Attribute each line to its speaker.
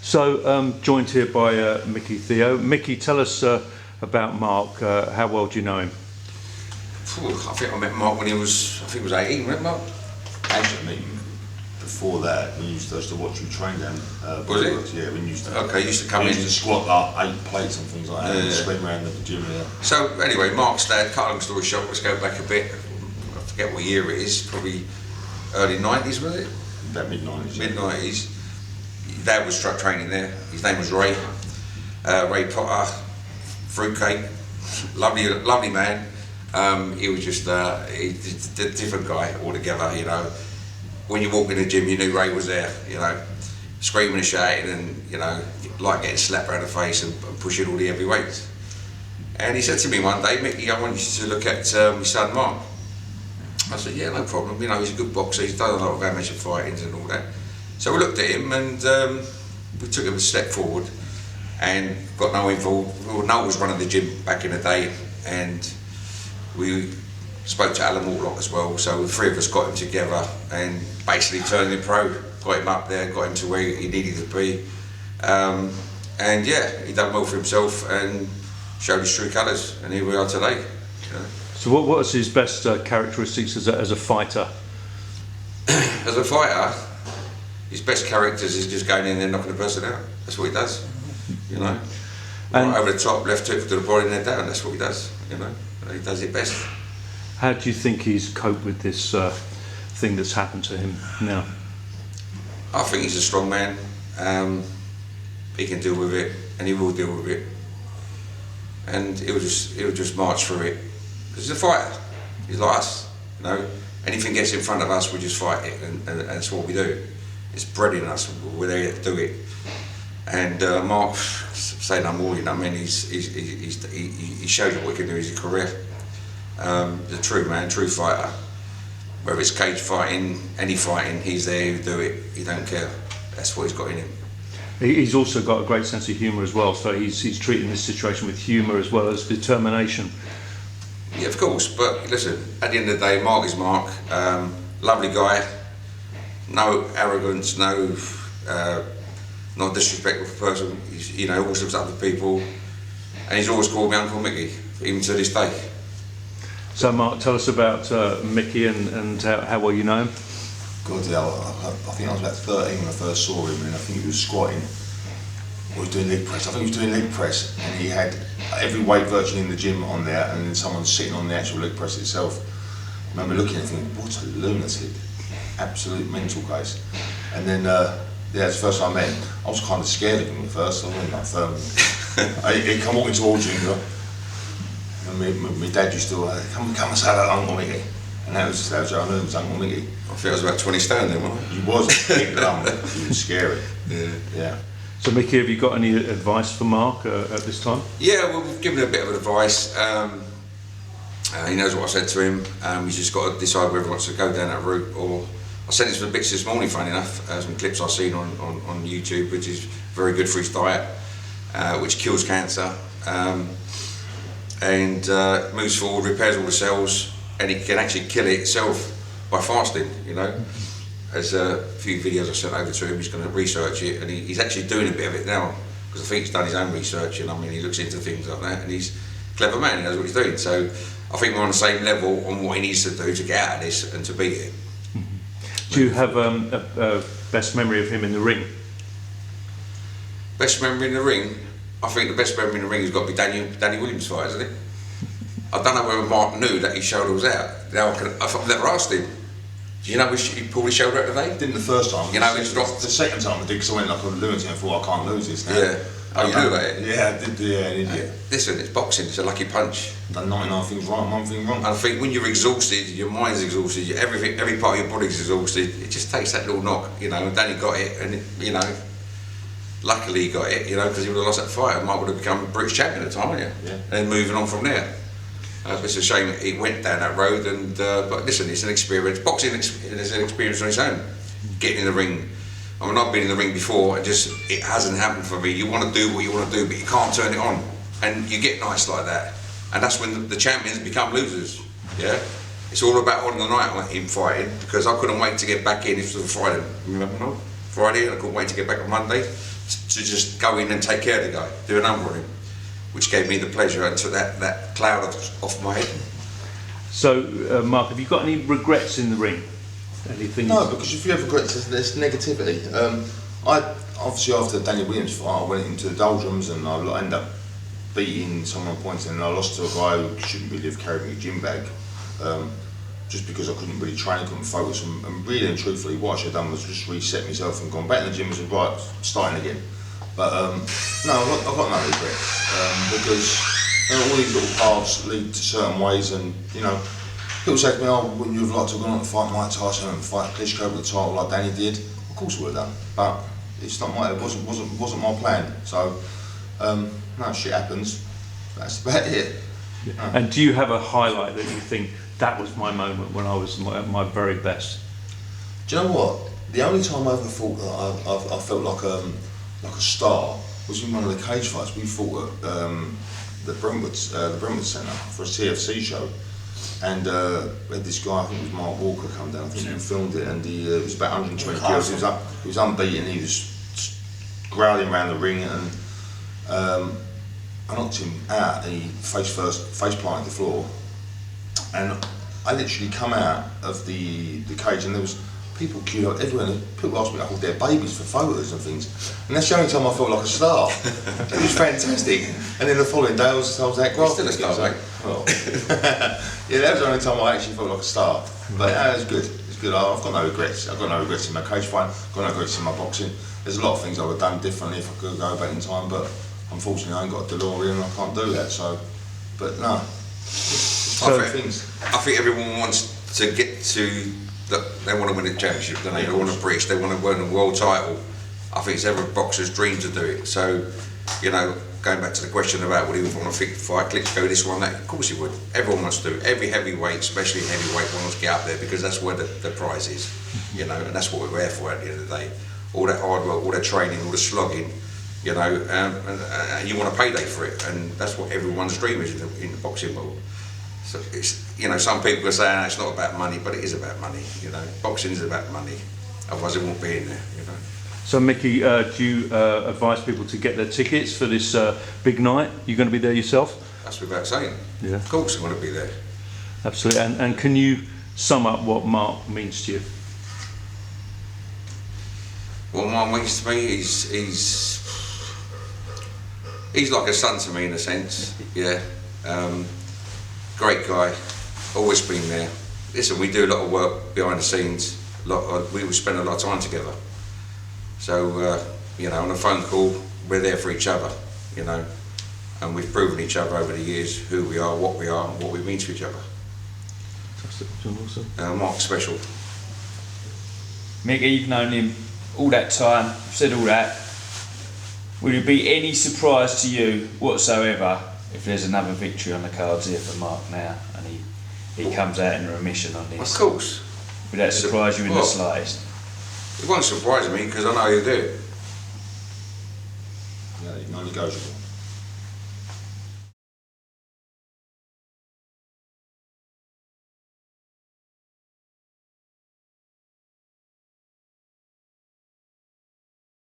Speaker 1: So, joined here by Micky Theo. Micky, tell us about Mark. How well do you know him?
Speaker 2: I think I met Mark when he was, 18, wasn't it, Mark?
Speaker 3: Actually, before that, we used to watch you train down.
Speaker 2: Was it?
Speaker 3: Yeah, we used to.
Speaker 2: Okay, used to come in.
Speaker 3: We used to squat like 8 plates and things like that, and swim around the gym there.
Speaker 2: So anyway, Mark's dad, cut a long story short, let's go back a bit. I forget what year it is, probably early 90s, was it?
Speaker 3: About mid-90s.
Speaker 2: Mid-90s. His dad was truck training there. His name was Ray. Ray Potter, fruitcake, lovely man. He was just he's a different guy altogether, you know. When you walk in the gym, you knew Ray was there, you know, screaming and shouting and, you know, like getting slapped around the face and pushing all the heavy weights. And he said to me one day, Micky, I want you to look at my son Mark. I said, yeah, no problem, you know, he's a good boxer, he's done a lot of amateur fightings and all that. So we looked at him and we took him a step forward and got Noel involved. Well, Noel was running the gym back in the day, and we spoke to Alan Mortlock as well, so the three of us got him together and basically turned him pro, got him up there, got him to where he needed to be. And yeah, he done well for himself and showed his true colours, and here we are today. You know.
Speaker 1: So what was his best characteristics as a fighter?
Speaker 2: As a fighter, his best characters is just going in there and knocking the person out. That's what he does, you know.
Speaker 1: And
Speaker 2: right over the top, left hook to the body and then down, that's what he does, you know. He does it best.
Speaker 1: how do you think he's coped with this thing that's happened to him now?
Speaker 2: I think he's a strong man. He can deal with it, and he will deal with it. And he'll just march through it. Because he's a fighter. He's like us, you know. Anything gets in front of us, we just fight it, and that's what we do. It's bred in us. We're there to do it. And Mark, say no more, you know. I mean, he shows you what he can do in his career. The true man, true fighter. Whether it's cage fighting, any fighting, he's there to do it. He don't care. That's what he's got in him.
Speaker 1: He's also got a great sense of humour as well, so he's treating this situation with humour as well as determination.
Speaker 2: Yeah, of course, but listen, at the end of the day, Mark is Mark. Lovely guy, no arrogance, no not disrespectful person. He's, you know, always looks up to people, and he's always called me Uncle Micky, even to this day.
Speaker 1: So Mark, tell us about Micky and how well you know him.
Speaker 3: God, yeah, I think I was about 13 when I first saw him, and I think he was squatting, or he was doing leg press. I think he was doing leg press, and he had every weight virtually in the gym on there, and then someone sitting on the actual leg press itself. I remember looking at it thinking, what a lunatic, absolute mental case. And then, yeah, it's the first time I met him. I was kind of scared of him at first. I wasn't that firm. He'd come walking towards you, and my dad used to come and say that, Uncle Micky. And that was how I knew it was Uncle Micky.
Speaker 2: I think I was about 20 stone then, wasn't I?
Speaker 3: He was a big lump. He was scary. Yeah.
Speaker 1: So Micky, have you got any advice for Mark at this time?
Speaker 2: Yeah, well, we've given him a bit of advice. He knows what I said to him. He's just got to decide whether he wants to go down that route or... I sent him some bits this morning, funny enough, some clips I've seen on YouTube, which is very good for his diet, which kills cancer, and moves forward, repairs all the cells, and it can actually kill it itself by fasting, you know. There's a few videos I sent over to him. He's going to research it, and he's actually doing a bit of it now, because I think he's done his own research, and I mean, he looks into things like that, and he's a clever man, he knows what he's doing. So I think we're on the same level on what he needs to do to get out of this and to beat it.
Speaker 1: Do you have a best memory of him in the ring?
Speaker 2: Best memory in the ring? I think the best memory in the ring has got to be Danny Williams' fight, hasn't it? I don't know whether Mark knew that his shoulder was out. Now I've never asked him. Do you know he pulled his shoulder out today?
Speaker 3: Didn't the first time.
Speaker 2: You know, it's not
Speaker 3: the second time I did, because I went like a lunatic and thought I can't lose this now.
Speaker 2: Yeah. Oh, you knew about it?
Speaker 3: Yeah, I did. Yeah, I did. Yeah.
Speaker 2: Listen, it's boxing. It's a lucky punch.
Speaker 3: Done 99 things right, one thing wrong.
Speaker 2: And I think when you're exhausted, your mind's exhausted, every part of your body's exhausted. It just takes that little knock, you know. And Danny got it, and you know, luckily he got it, you know, because he would have lost that fight and Mark would have become British champion at the time, wouldn't you? Yeah. And then moving on from there. It's a shame he went down that road, and but listen, it's an experience. Boxing is an experience on its own. Getting in the ring. I mean, I've been in the ring before, it hasn't happened for me. You want to do what you want to do, but you can't turn it on. And you get nights like that. And that's when the champions become losers, yeah? It's all about on the night him fighting, because I couldn't wait to get back in. This was a Friday, remember, no? Friday, and I couldn't wait to get back on Monday. to just go in and take care of the guy, do a number on him, which gave me the pleasure and took that cloud off my head.
Speaker 1: So, Mark, have you got any regrets in the ring? Anything?
Speaker 3: No, because if you have regrets, there's negativity. I obviously after the Danny Williams fight, I went into the doldrums and I ended up beating someone on points, and I lost to a guy who shouldn't really have carried me a gym bag, just because I couldn't really train, couldn't focus, and really and truthfully, what I should have done was just reset myself and gone back in the gym and said, right, starting again. But no, I've got no regrets, because all these little paths lead to certain ways, and people say to me, oh, wouldn't you have liked to have gone on to fight Mike Tyson and fight Klitschko with the title like Danny did? Of course I would have done, but it's not it wasn't my plan. So no, shit happens. That's about it.
Speaker 1: Yeah. And do you have a highlight that you think that was my moment when I was at my very best?
Speaker 3: Do you know what? The only time I ever thought that I felt like a star was in one of the cage fights. We fought at the Brentwood Centre for a TFC show, and we had this guy, I think it was Mark Walker, come down. I think he filmed it, and he was about 120 kilos. He was unbeaten. He was growling around the ring, and I knocked him out, and he face planted the floor, and I literally come out of the cage, and there was people queued up everywhere, and people asked me to hold their babies for photos and things, and that's the only time I felt like a star. It was fantastic. And then the following day I was at Grafton.
Speaker 2: Still a star, mate.
Speaker 3: Well, yeah, that was the only time I actually felt like a star. But it was good. It's good. I've got no regrets. I've got no regrets in my cage fight. I've got no regrets in my boxing. There's a lot of things I would have done differently if I could go back in time, but unfortunately I ain't got a DeLorean and I can't do that. So, but no.
Speaker 2: I think everyone wants to get to. They want to win a championship, don't they? They want a British, they want to win a world title. I think it's every boxer's dream to do it. So, going back to the question about would he want to fight Klitschko, this one, that, of course he would. Everyone wants to do it. Every heavyweight, especially heavyweight, wants to get up there because that's where the prize is, and that's what we're there for at the end of the day. All that hard work, all that training, all the slogging, and you want a payday for it, and that's what everyone's dream is in the boxing world. So it's, some people are saying it's not about money, but it is about money. Boxing is about money. Otherwise, it won't be in there.
Speaker 1: So, Micky, do you advise people to get their tickets for this big night? You're going to be there yourself?
Speaker 2: That's without saying.
Speaker 1: Yeah.
Speaker 2: Of course, I'm going to be there.
Speaker 1: Absolutely. And can you sum up what Mark means to you?
Speaker 2: What Mark means to me, he's like a son to me in a sense. Yeah. Great guy, always been there. Listen, we do a lot of work behind the scenes. We spend a lot of time together. So, on a phone call, we're there for each other, and we've proven each other over the years who we are, and what we mean to each other. Mark's special.
Speaker 4: Micky, you've known him all that time, you've said all that. Would it be any surprise to you whatsoever if there's another victory on the cards here for Mark now, and he comes out in remission on this?
Speaker 2: Of course.
Speaker 4: Would that surprise you in the slightest?
Speaker 2: It won't surprise me because I know he'll do it.
Speaker 3: Yeah, non-negotiable.